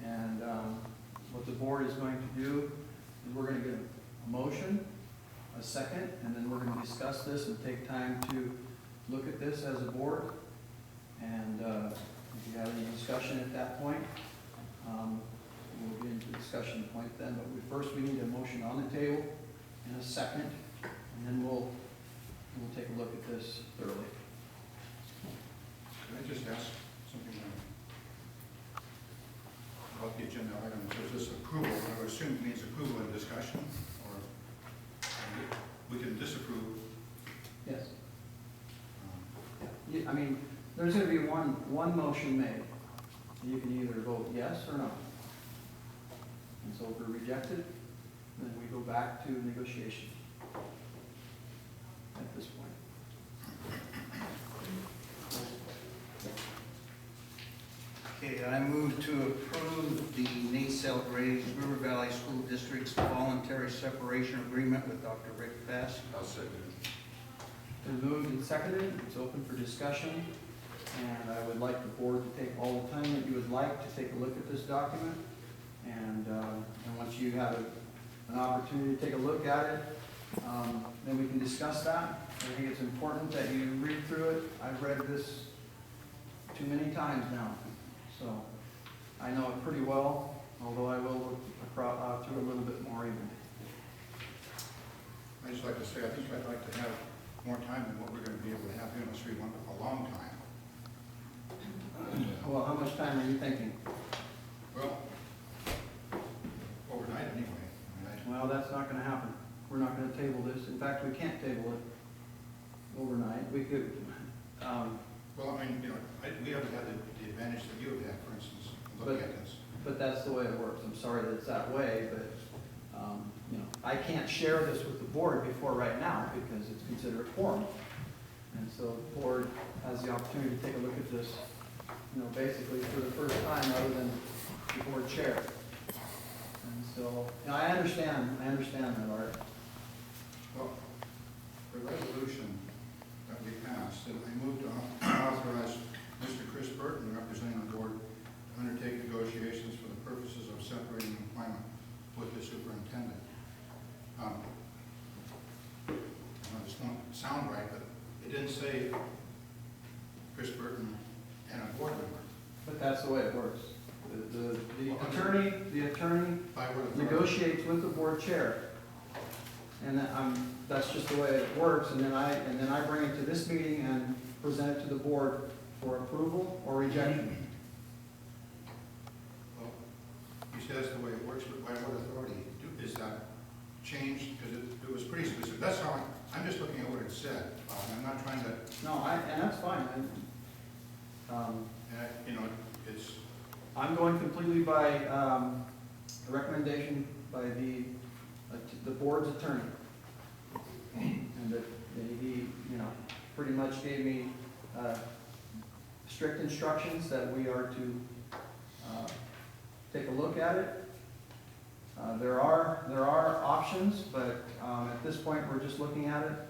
And what the board is going to do is we're going to get a motion, a second, and then we're going to discuss this and take time to look at this as a board. And if you have any discussion at that point, we'll get into the discussion point then. But first we need a motion on the table and a second, and then we'll take a look at this thoroughly. Can I just ask something about the agenda item? Is this approval? I would assume it means approval and discussion, or we can disapprove. Yes. I mean, there's going to be one motion made. You can either vote yes or no. And so if we reject it, then we go back to negotiation at this point. Okay, I move to approve the Naselle Graves River Valley School District's voluntary separation agreement with Dr. Rick Bass. I'll second it. It's moved and seconded. It's open for discussion. And I would like the board to take all the time that you would like to take a look at this document. And once you have an opportunity to take a look at it, then we can discuss that. I think it's important that you read through it. I've read this too many times now, so I know it pretty well, although I will look through a little bit more even. I'd just like to say, I think I'd like to have more time than what we're going to be able to have here unless we want a long time. Well, how much time are you thinking? Well, overnight anyway. Well, that's not going to happen. We're not going to table this. In fact, we can't table it overnight. We could. Well, I mean, we haven't had the advantage that you have had, for instance, looking at this. But that's the way it works. I'm sorry that it's that way, but I can't share this with the board before right now because it's considered a quorum. And so the board has the opportunity to take a look at this, basically for the first time other than the board chair. And so, I understand that, Art. Well, the resolution that we passed, I moved to authorize Mr. Chris Burton, representing the board, to undertake negotiations for the purposes of separating employment with the superintendent. I know this won't sound right, but it didn't say Chris Burton and a board member. But that's the way it works. The attorney By word of negotiates with the board chair. And that's just the way it works, and then I bring it to this meeting and present it to the board for approval or rejection. Well, you say that's the way it works, but by what authority? Is that changed? Because it was pretty specific. That's how I'm just looking at what it said. I'm not trying to. No, and that's fine. It's. I'm going completely by a recommendation by the board's attorney. And that he, pretty much gave me strict instructions that we are to take a look at it. There are options, but at this point we're just looking at it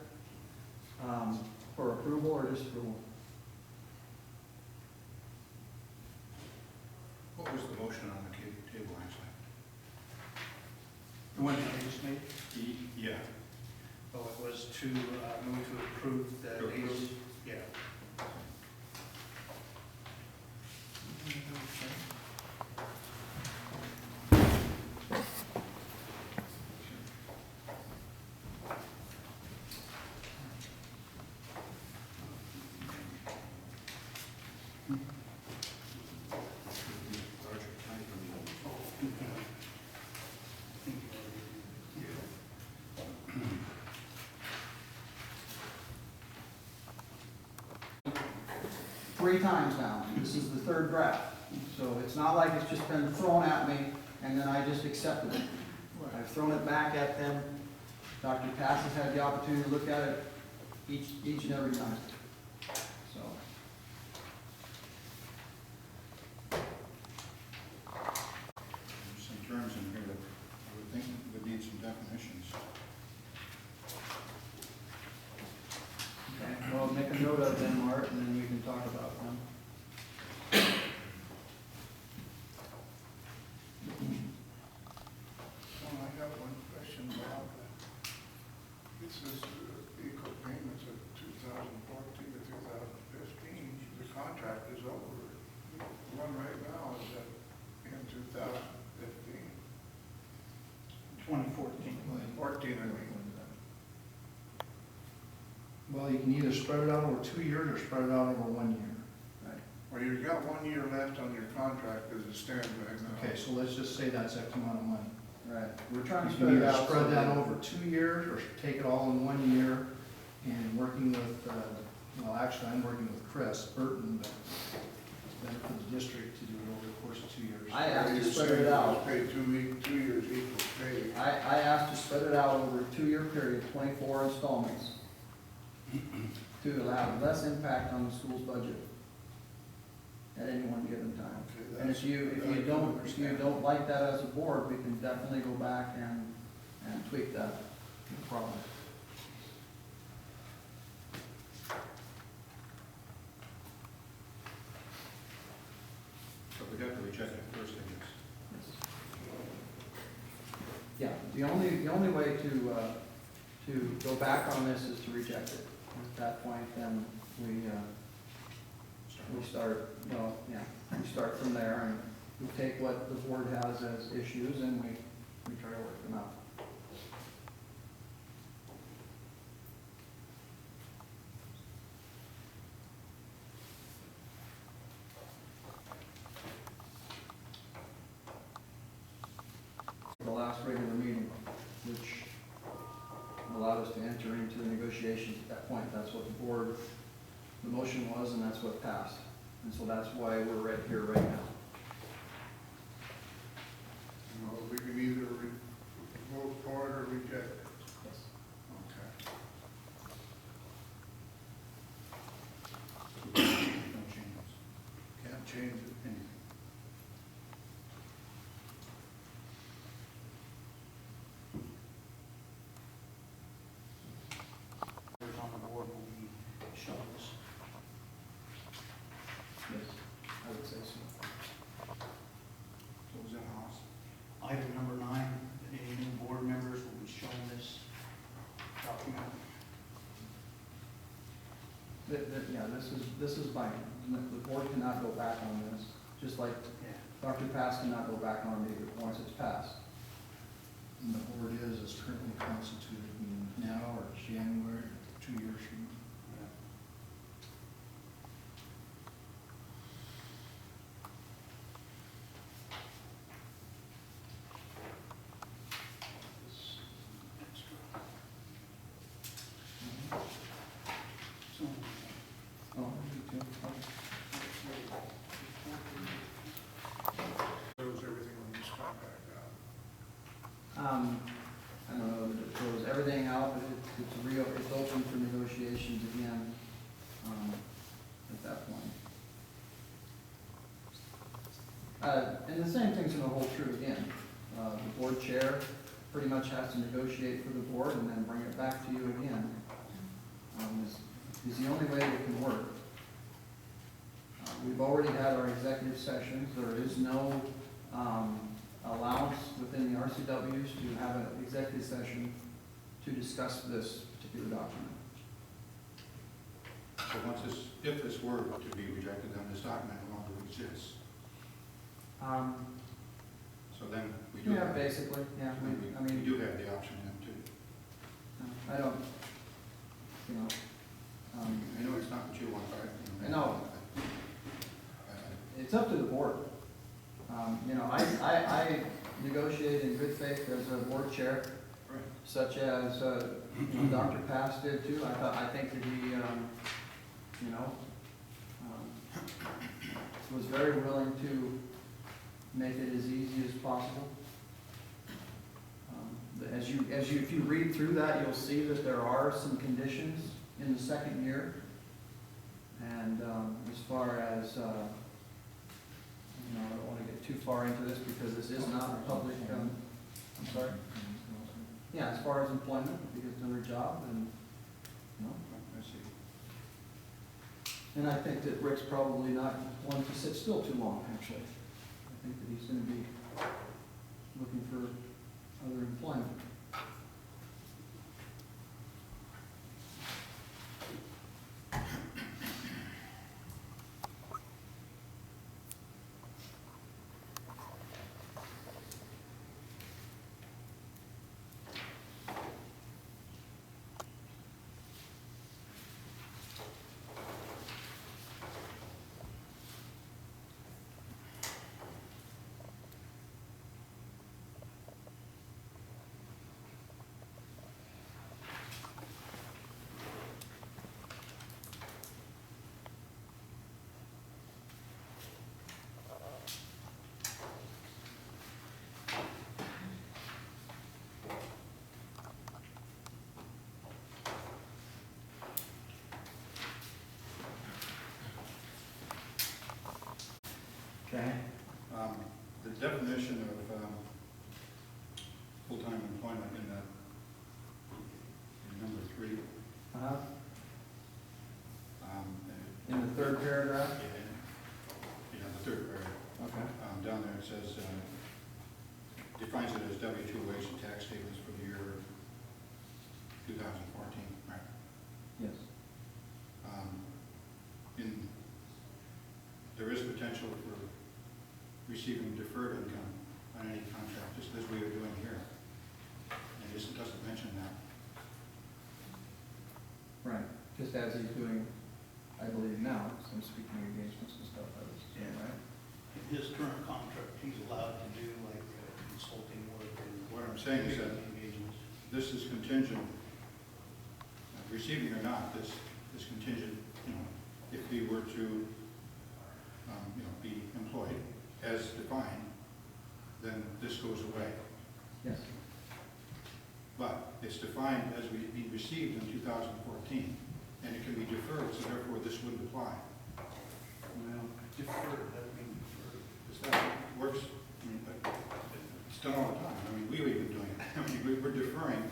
for approval or disapproval. What was the motion on the table actually? The one that I just made? Yeah. Oh, it was to move to approve the. To approve? Yeah. Three times now. This is the third draft. So it's not like it's just been thrown at me and then I just accepted it. I've thrown it back at them. Dr. Cass has had the opportunity to look at it each and every time. So. There's some terms in here that I would think would need some definitions. Okay, well, make a note of them, Art, and then we can talk about them. 14, I think. Well, you can either spread it out over 2 years or spread it out over 1 year. Well, you've got 1 year left on your contract as it stands right now. Okay, so let's just say that's X amount of money. Right, we're trying to You spread can it either out. spread so that over 2 years or take it all in 1 year, and working with, well, actually, I'm working with Chris Burton, but it's better for the district to do it over the course of 2 years. I asked to You're spread saying it out. Pay 2 years equals pay. I asked to spread it out over a 2-year period, 24 installments, to allow less impact on the school's budget at any one given time. Okay, And if you don't like that as a board, we can definitely go back and tweak that, no problem. So we have to reject it first, I guess. Yeah, the only way to go back on this is to reject it. At that point, then we start, well, yeah, we start from there, and we take what the board has as issues, and we try to work them out. The last regular meeting, which allowed us to enter into the negotiations at that point. That's what the board, the motion was, and that's what passed. And so that's why we're right here right now. You know, we can either vote for it or reject it. Yes. Okay. No changes. Can't change it. Members on the board will be shown this. Yes, I would say so. So was that Haas? Item number 9, that any new board members will be shown this document. Yeah, this is binding. The board cannot go back on this, just like Yeah. Dr. Pass cannot go back on it once it's passed. And the board is currently constituted now or January, 2 years from now. This extra. So, Oh, me too. Throws everything on this contract out. I don't know that it throws everything out, but it's open for negotiations again, at that point. And the same thing's gonna hold true again. The board chair pretty much has to negotiate for the board and then bring it back to you again. Is the only way it can work. We've already had our executive sessions. There is no allowance within the RCWs to have an executive session to discuss this particular document. So once this, if this were to be rejected, then this document no longer exists. So then we do. Yeah, basically, yeah, I We mean, do have the option then too. I don't, you know, I know it's not what you want, but. I know. It's up to the board. You know, I negotiate in good faith as a board chair, Right. such as, you know, Dr. Pass did too. I think that he, you know, was very willing to make it as easy as possible. If you read through that, you'll see that there are some conditions in the second year. And as far as, you know, I don't want to get too far into this because this is not a public, I'm sorry? Yeah, as far as employment, if he gets another job, and, you know, I see. and I think that Rick's probably not one to sit still too long, actually. I think that he's gonna be looking for other employment. the definition of full-time employment in number 3, Uh-huh. um, In the third paragraph? the third paragraph, Okay. down there it says, defines it as W-2 wage and tax statements for the year 2014, right? Yes. There is potential for receiving deferred income on any contract, just as we are doing here. And it doesn't mention that. Right, just as he's doing, I believe now, some speaking engagements and stuff, I was saying, right? In his current contract, he's allowed to do like consulting work and. What I'm saying is that engagements. this is contingent, receiving or not, this is contingent, if he were to, be employed as defined, then this goes away. Yes. But it's defined as be received in 2014, and it can be deferred, so therefore this wouldn't apply. Well, deferred, that means deferred. Is that how it works? I mean, it's done all the time. I mean, we've been doing it. I mean, we're deferring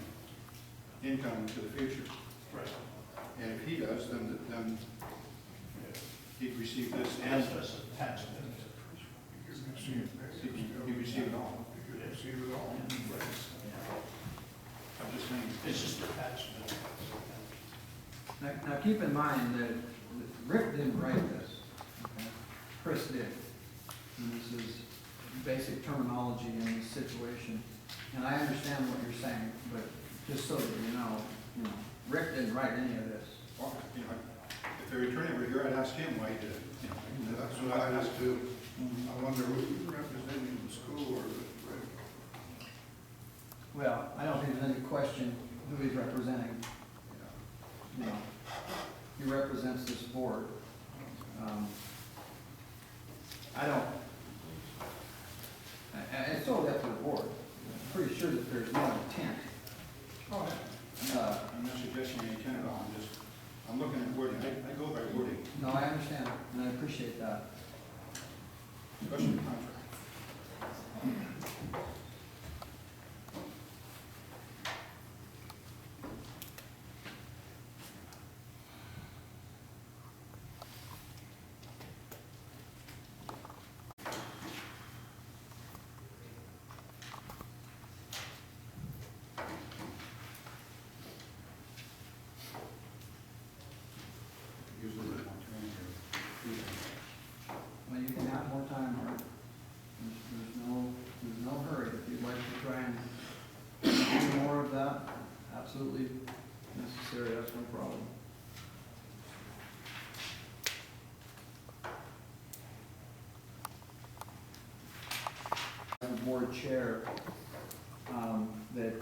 income to the future. Right. And if he does, then he'd receive this As and a tax benefit. he'd receive it all. You could receive it all. I'm just saying. It's just a tax benefit. Now keep in mind that Rick didn't write this, okay? Chris did. And this is basic terminology in this situation. And I understand what you're saying, but just so that you know, Rick didn't write any of this. Well, if the attorney were here, I'd ask him why he did it. That's what I asked too. I wonder who's representing the school or the. Well, I don't think there's any question who he's representing. No. He represents this board. I don't, and it's all up to the board. I'm pretty sure that there's no intent. Oh, I'm not suggesting any intent at all. I'm looking at wording. I go by wording, No, I understand, and I appreciate that. especially contract. Usually there's one term here. Well, you can have more time, Art. There's no hurry. If you'd like to try and do more of that, absolutely necessary, that's no problem. The board chair, that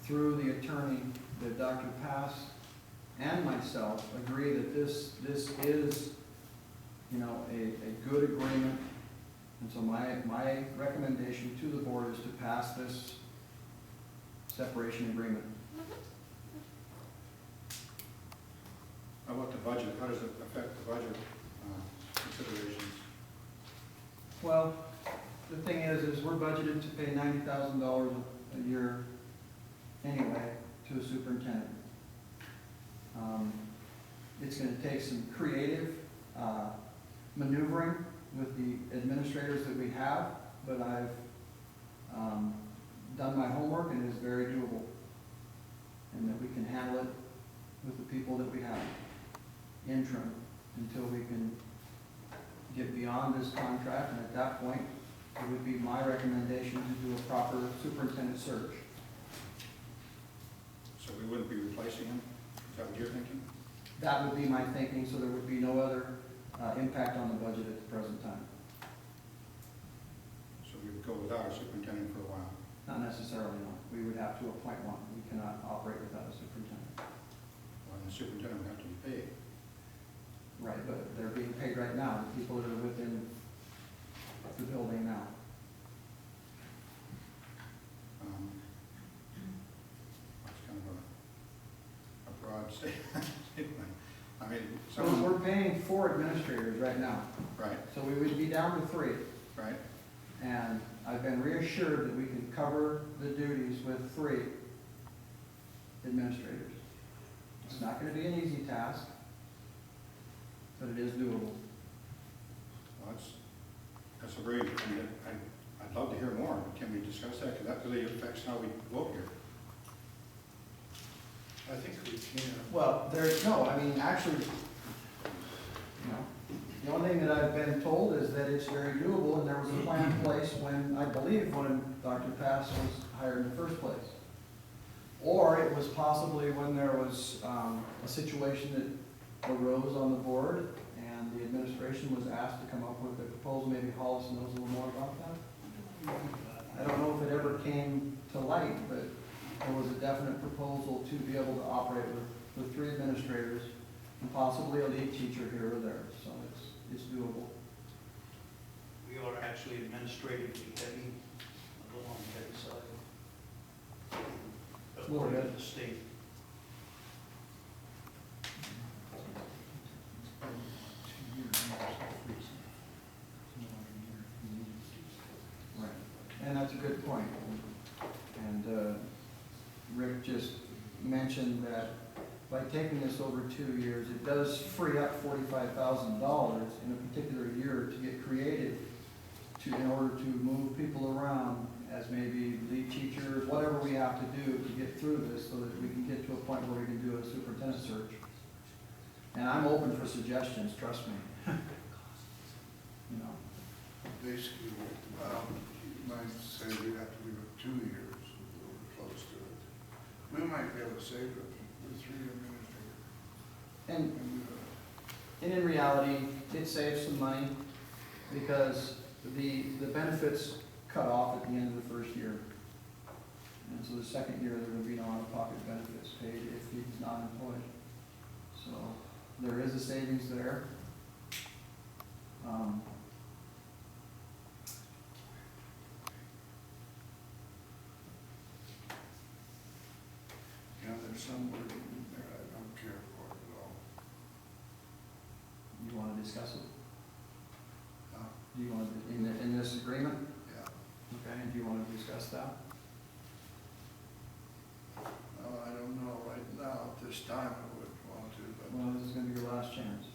through the attorney, that Dr. Pass and myself agree that this is, a good agreement. And so my recommendation to the board is to pass this separation agreement. How about the budget? How does it affect the budget considerations? Well, the thing is we're budgeted to pay $90,000 a year anyway to a superintendent. It's gonna take some creative maneuvering with the administrators that we have, but I've done my homework and it is very doable. And that we can handle it with the people that we have, interim, until we can get beyond this contract, and at that point, it would be my recommendation to do a proper superintendent search. So we wouldn't be replacing him? Is that what you're thinking? That would be my thinking, so there would be no other impact on the budget at the present time. So we would go without a superintendent for a while? Not necessarily, no. We would have to appoint one. We cannot operate without a superintendent. Well, the superintendent would have to be paid. Right, but they're being paid right now, the people that are within the building now. That's kind of a broad statement. I mean, So we're paying 4 administrators right now, right, so we would be down to 3. right. I've been reassured that we can cover the duties with 3 administrators. It's not gonna be an easy task, but it is doable. Well, that's a very, I'd love to hear more. Can we discuss that? Because that really affects how we vote here. I think we can. Well, actually, you know, the only thing that I've been told is that it's very doable, and there was a plan in place when, I believe, when Dr. Pass was hired in the first place. Or it was possibly when there was a situation that arose on the board, and the administration was asked to come up with a proposal. Maybe Hollis knows a little more about that. I don't know if it ever came to light, but there was a definite proposal to be able to operate with 3 administrators and possibly a lead teacher here or there, so it's doable. We are actually administratively heavy, a little on the heavy side. According to the state. Right, and that's a good point. And Rick just mentioned that by taking this over 2 years, it does free up $45,000 in a particular year to get creative in order to move people around as maybe lead teachers, whatever we have to do to get through this so that we can get to a point where we can do a superintendent search. And I'm open for suggestions, trust me. You know, Basically, you might say we have to leave it 2 years, we're close to it. We might be able to save it with 3 administrators. and in reality, it saves some money because the benefits cut off at the end of the first year. And so the second year, there will be no out-of-pocket benefits paid if he's not employed. So there is a savings there. Yeah, there's some wording in there I don't care for at all. You want to discuss it? Uh, Do you want to, in this agreement? Yeah, Okay, and do you want to discuss that? well, I don't know right now, at this time I would want to, but Well, this is going to be your last chance.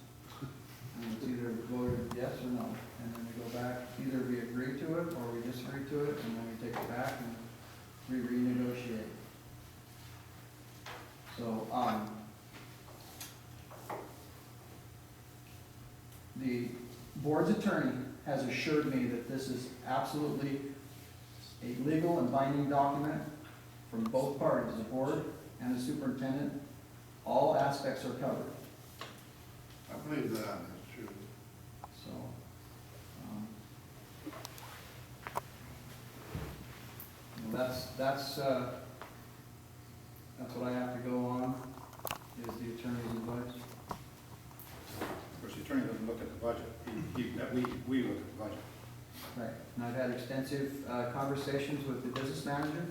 And it's either voted yes or no, and then we go back, either we agree to it or we disagree to it, and then we take it back and we renegotiate. So, the board's attorney has assured me that this is absolutely a legal and binding document from both parties, the board and the superintendent. All aspects are covered. I believe that is true. So, that's what I have to go on, is the attorney's advice. Of course, the attorney doesn't look at the budget. We look at the budget. Right, and I've had extensive conversations with the business manager,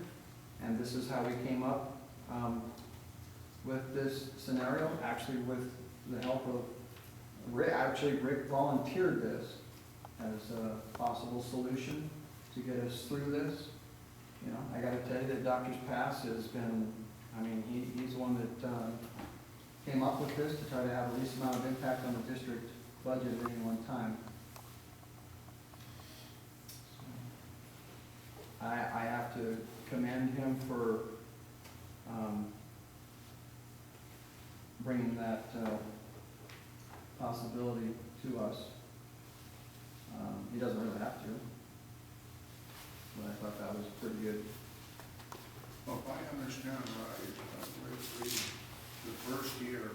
and this is how we came up with this scenario, actually with the help of Rick. Actually, Rick volunteered this as a possible solution to get us through this. You know, I gotta tell you that Doctor's Pass has been, I mean, he's the one that came up with this to try to have the least amount of impact on the district budget at any one time. I have to commend him for bringing that possibility to us. He doesn't really have to, but I thought that was pretty good. Well, if I understand right, the first year,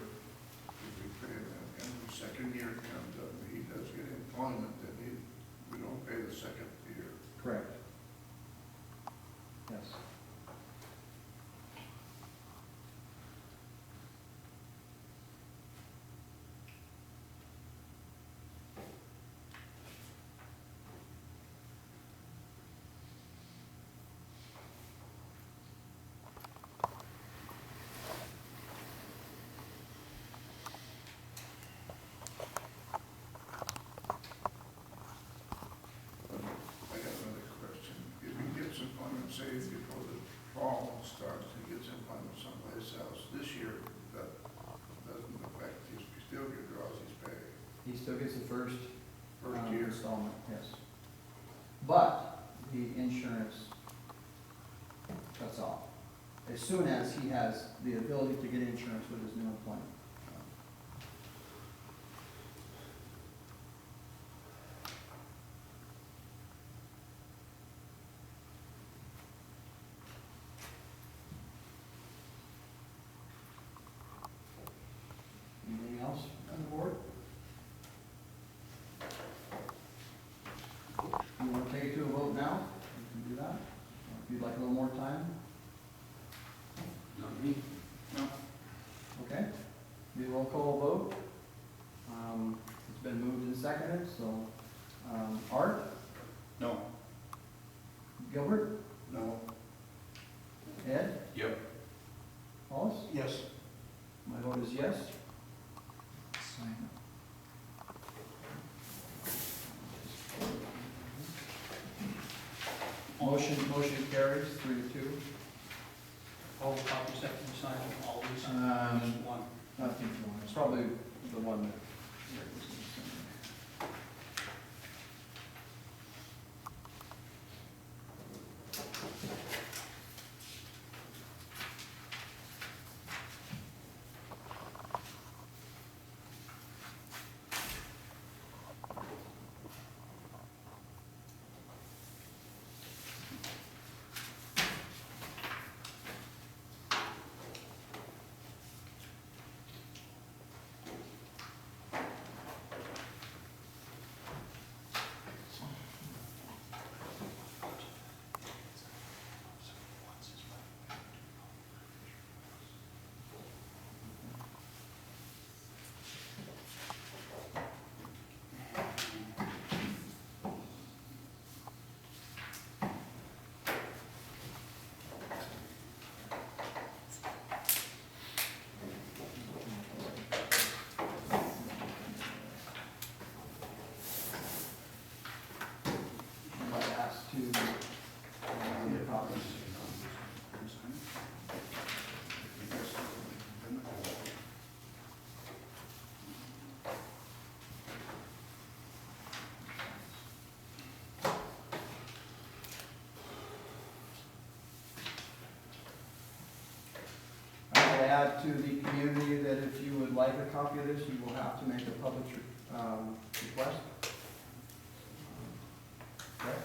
if we pay them, and the second year comes up, and he does get employment, then we don't pay the second year. Correct. Yes. I got another question. his house this year, that doesn't affect, he still draws his pay. He still gets the first First year. installment, yes. But the insurance cuts off as soon as he has the ability to get insurance with his new employment. Anything else on the board? You want to take it to a vote now? You can do that. If you'd like a little more time, Not me. No. okay? Be a roll call vote. It's been moved and seconded, so, Art, No. Gilbert, No. Ed, Yep. Hollis? Yes. My vote is yes. Sign. Motion carries 3-2. All the copies have to be signed, all these, just one. I think you want It's to. probably the one that. I might ask to get copies. I would add to the community that if you would like a copy of this, you will have to make a public request. Correct?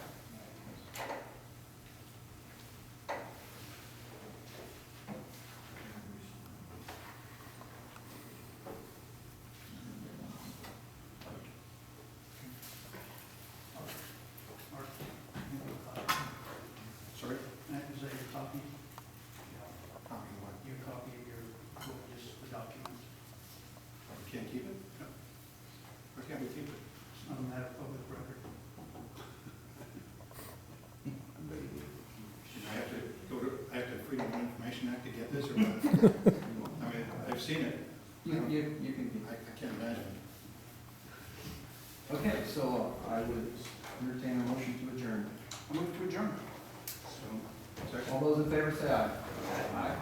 Mark, you have a copy. Sorry? Is that your copy? Copy of what? Your copy of your, just the document? You can't keep it? Why can't we keep it? It's not a matter of public record. I have to Freedom of Information Act to get this or what? I mean, I've seen it. You can keep I can't imagine. Okay, so I would entertain a motion to adjourn. I move to adjourn. So, second. All those in favor say aye. Aye.